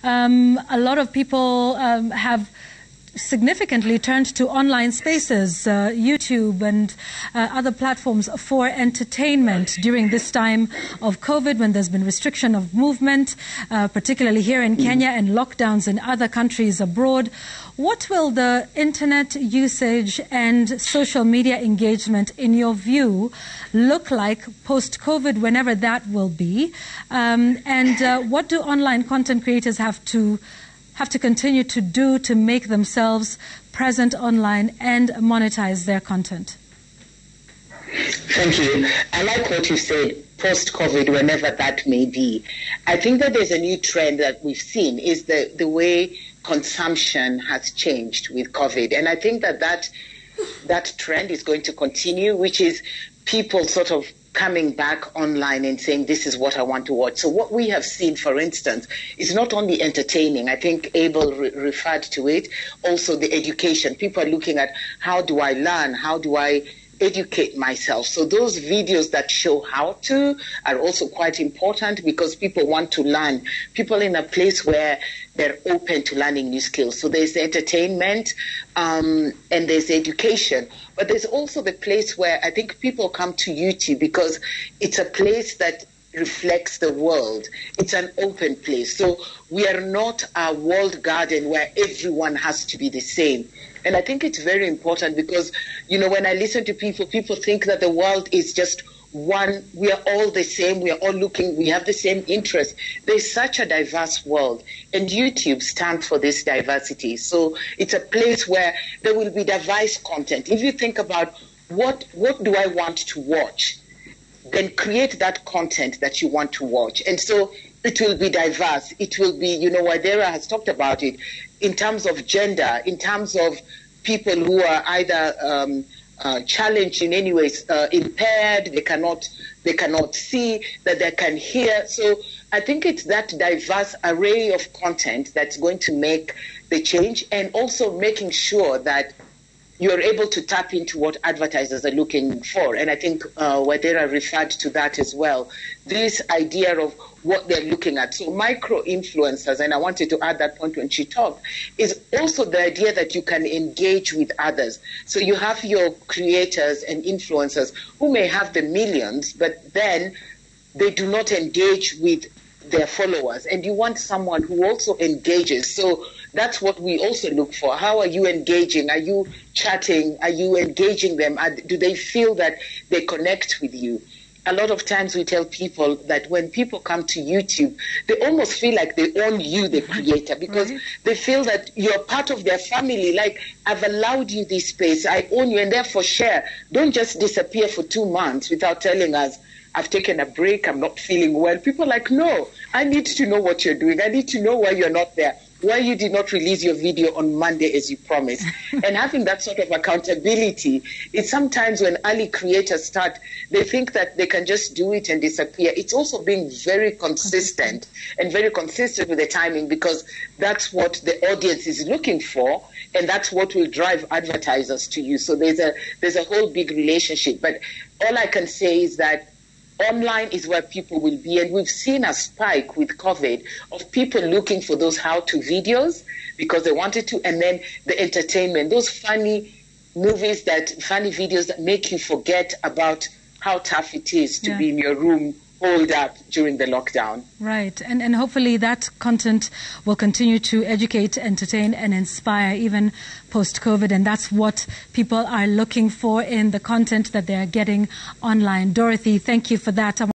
a lot of people have significantly turned to online spaces, YouTube and other platforms for entertainment during this time of COVID, when there's been restriction of movement, particularly here in Kenya, and lockdowns in other countries abroad. What will the internet usage and social media engagement, in your view, look like post-COVID, whenever that will be? And what do online content creators have to continue to do to make themselves present online and monetize their content? Thank you. I like what you said, post-COVID, whenever that may be. I think that there's a new trend that we've seen is the way consumption has changed with COVID. And I think that trend is going to continue, which is people sort of coming back online and saying, this is what I want to watch. So what we have seen, for instance, is not only entertaining. I think Abel referred to it, also the education. People are looking at, how do I learn? How do I educate myself? So those videos that show how to are also quite important, because people want to learn. People in a place where they're open to learning new skills. So there's the entertainment and there's the education. But there's also the place where I think people come to YouTube because it's a place that reflects the world. It's an open place. So we are not a walled garden where everyone has to be the same. And I think it's very important because, you know, when I listen to people, people think that the world is just one. We are all the same. We are all looking. We have the same interests. There's such a diverse world. And YouTube stands for this diversity. So it's a place where there will be diverse content. If you think about what do I want to watch, then create that content that you want to watch. And so it will be diverse. It will be, you know, Wadera has talked about it, in terms of gender, in terms of people who are either challenged in any ways, impaired, they cannot see, that they can hear. So I think it's that diverse array of content that's going to make the change, and also making sure that you're able to tap into what advertisers are looking for. And I think Wadera referred to that as well. This idea of what they're looking at. So micro-influencers, and I wanted to add that point when she talked, is also the idea that you can engage with others. So you have your creators and influencers who may have the millions, but then they do not engage with their followers. And you want someone who also engages. So that's what we also look for. How are you engaging? Are you chatting? Are you engaging them? Do they feel that they connect with you? A lot of times we tell people that when people come to YouTube, they almost feel like they own you, the creator, because they feel that you're part of their family. Like, I've allowed you this space, I own you, and therefore share. Don't just disappear for 2 months without telling us, I've taken a break, I'm not feeling well. People are like, no, I need to know what you're doing. I need to know why you're not there, why you did not release your video on Monday as you promised. And having that sort of accountability, it's sometimes when early creators start, they think that they can just do it and disappear. It's also being very consistent and very consistent with the timing, because that's what the audience is looking for, and that's what will drive advertisers to you. So there's a whole big relationship. But all I can say is that online is where people will be, and we've seen a spike with COVID of people looking for those how-to videos because they wanted to, and then the entertainment, those funny movies, funny videos that make you forget about how tough it is to be in your room holed up during the lockdown. Right, and hopefully that content will continue to educate, entertain, and inspire even post-COVID, and that's what people are looking for in the content that they are getting online. Dorothy, thank you for that.